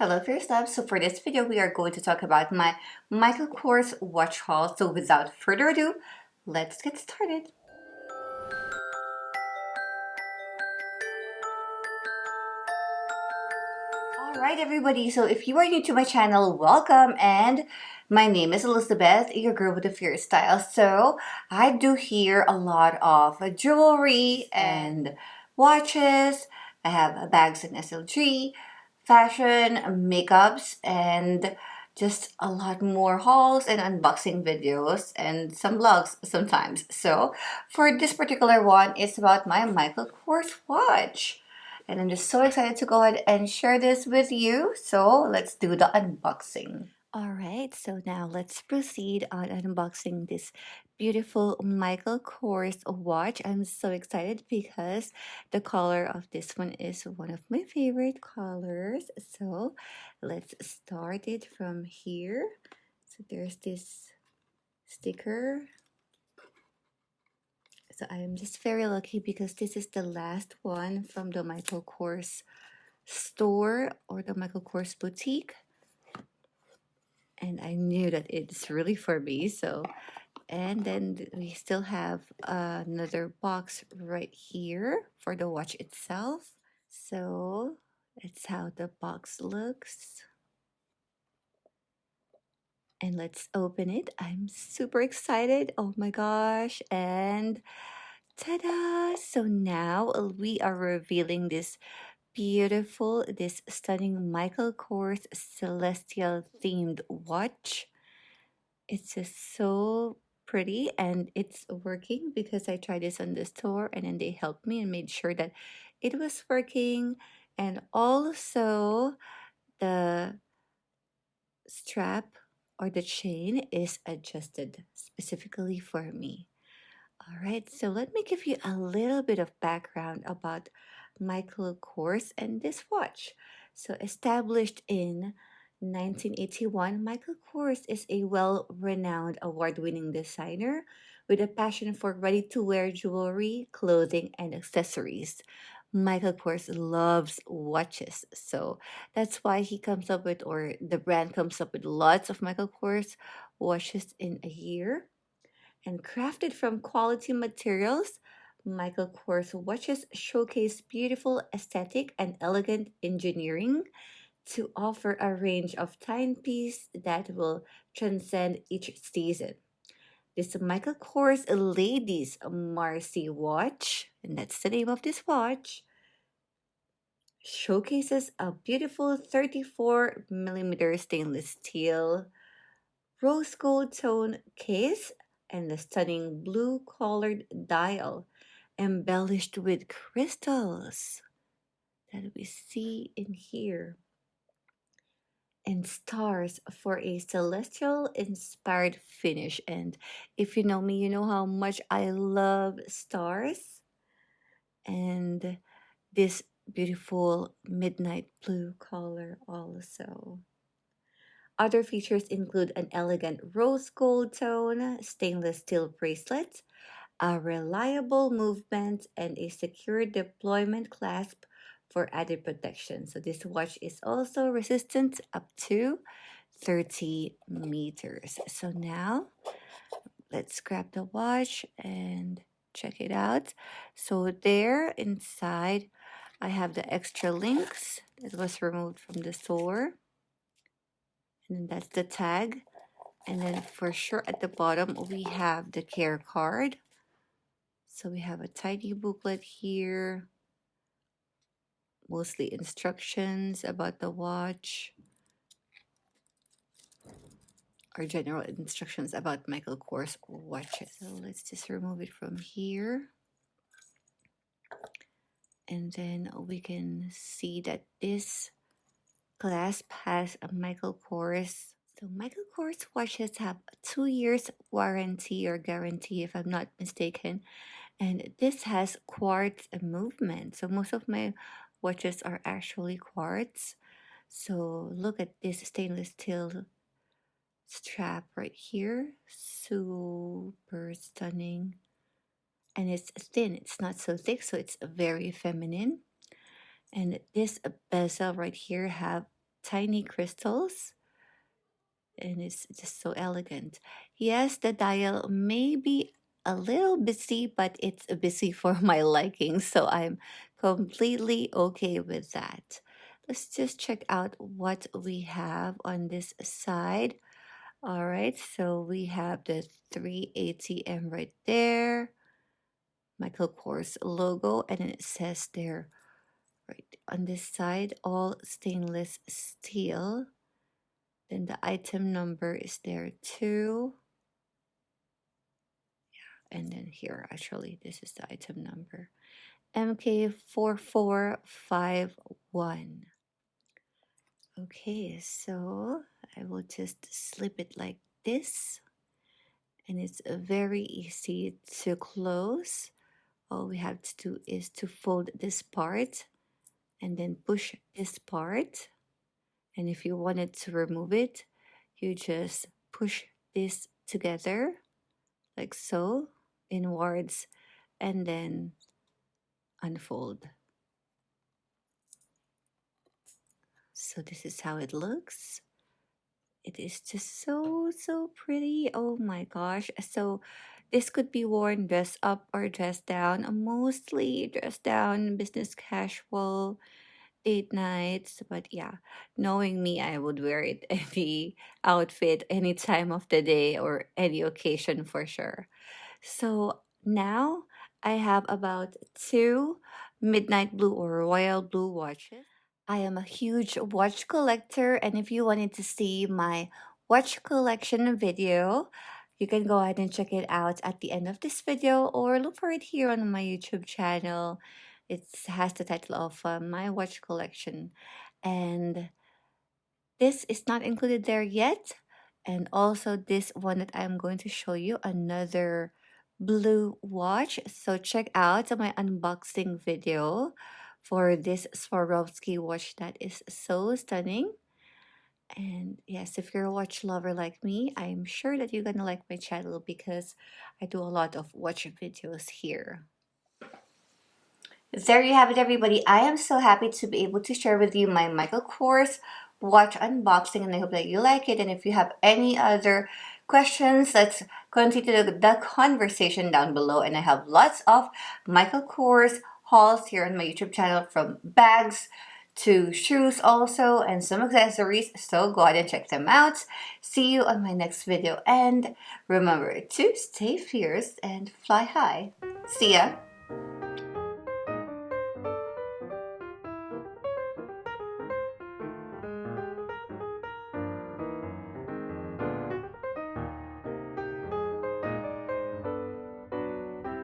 Hello, First Love. So for this video, we are going to talk about my Michael Kors watch haul. So without further ado, let's get started. Alright everybody, so if you are new to my channel, welcome, and my name is Elizabeth, your girl with the fierce style. So I do here a lot of jewelry and watches. I have bags and SLG, fashion, makeups, and just a lot more hauls and unboxing videos and some vlogs sometimes. So for this particular one, it's about my Michael Kors watch. And I'm just so excited to go ahead and share this with you. So let's do the unboxing. Alright, so now let's proceed on unboxing this beautiful Michael Kors watch. I'm so excited because the color of this one is one of my favorite colors. So let's start it from here. So there's this sticker. So I am just very lucky because this is the last one from the Michael Kors store or the Michael Kors boutique, and I knew that it's really for me. So, and then we still have another box right here for the watch itself. So that's how the box looks, and let's open it. I'm super excited, oh my gosh. And ta-da! So now we are revealing this stunning Michael Kors celestial themed watch. It's just so pretty, and it's working because I tried this on the store and then they helped me and made sure that it was working. And also the strap or the chain is adjusted specifically for me. All right, so let me give you a little bit of background about Michael Kors and this watch. So established in 1981, Michael Kors is a well-renowned award-winning designer with a passion for ready-to-wear jewelry, clothing, and accessories. Michael Kors loves watches, so that's why he comes up with, or the brand comes up with, lots of Michael Kors watches in a year. And crafted from quality materials, Michael Kors watches showcase beautiful aesthetic and elegant engineering to offer a range of timepieces that will transcend each season. This Michael Kors Ladies Maci watch, and that's the name of this watch, showcases a beautiful 34mm stainless steel rose gold tone case and the stunning blue colored dial embellished with crystals that we see in here, and stars for a celestial inspired finish. And if you know me, you know how much I love stars, and this beautiful midnight blue color also. Other features include an elegant rose gold tone, stainless steel bracelet, a reliable movement, and a secure deployment clasp for added protection. So this watch is also resistant up to 30 meters. So now let's grab the watch and check it out. So there inside, I have the extra links that was removed from the store. And then that's the tag. And then for sure at the bottom, we have the care card. So we have a tiny booklet here, mostly instructions about the watch, or general instructions about Michael Kors watches. So let's just remove it from here. And then we can see that this clasp has a Michael Kors. So Michael Kors watches have a 2 years warranty or guarantee, if I'm not mistaken. And this has quartz movement. So most of my watches are actually quartz. So look at this stainless steel strap right here. Super stunning. And it's thin. It's not so thick, so it's very feminine. And this bezel right here have tiny crystals, and it's just so elegant. Yes, the dial may be a little busy, but it's busy for my liking, so I'm completely okay with that. Let's just check out what we have on this side. All right, so we have the 380M right there, Michael Kors logo, and it says there right on this side, all stainless steel. Then the item number is there too. And then here, actually, this is the item number. MK4451. Okay, so I will just slip it like this. And it's very easy to close. All we have to do is to fold this part and then push this part. And if you wanted to remove it, you just push this together like so, inwards, and then unfold. So this is how it looks. It is just so pretty. Oh my gosh. So this could be worn dressed up or dressed down. Mostly dressed down, business casual, date nights. But yeah, knowing me, I would wear it any outfit, any time of the day or any occasion for sure. So now I have about two midnight blue or royal blue watches. I am a huge watch collector, and if you wanted to see my watch collection video, you can go ahead and check it out at the end of this video or look for it here on my YouTube channel. It has the title of my watch collection, and this is not included there yet. And also this one that I'm going to show you, another blue watch. So check out my unboxing video for this Swarovski watch that is so stunning. And yes, if you're a watch lover like me, I'm sure that you're gonna like my channel because I do a lot of watch videos here. There you have it, everybody. I am so happy to be able to share with you my Michael Kors watch unboxing, and I hope that you like it. And if you have any other questions, let's continue the conversation down below. And I have lots of Michael Kors hauls here on my YouTube channel, from bags to shoes also, and some accessories. So go ahead and check them out. See you on my next video, and remember to stay fierce and fly high. See ya!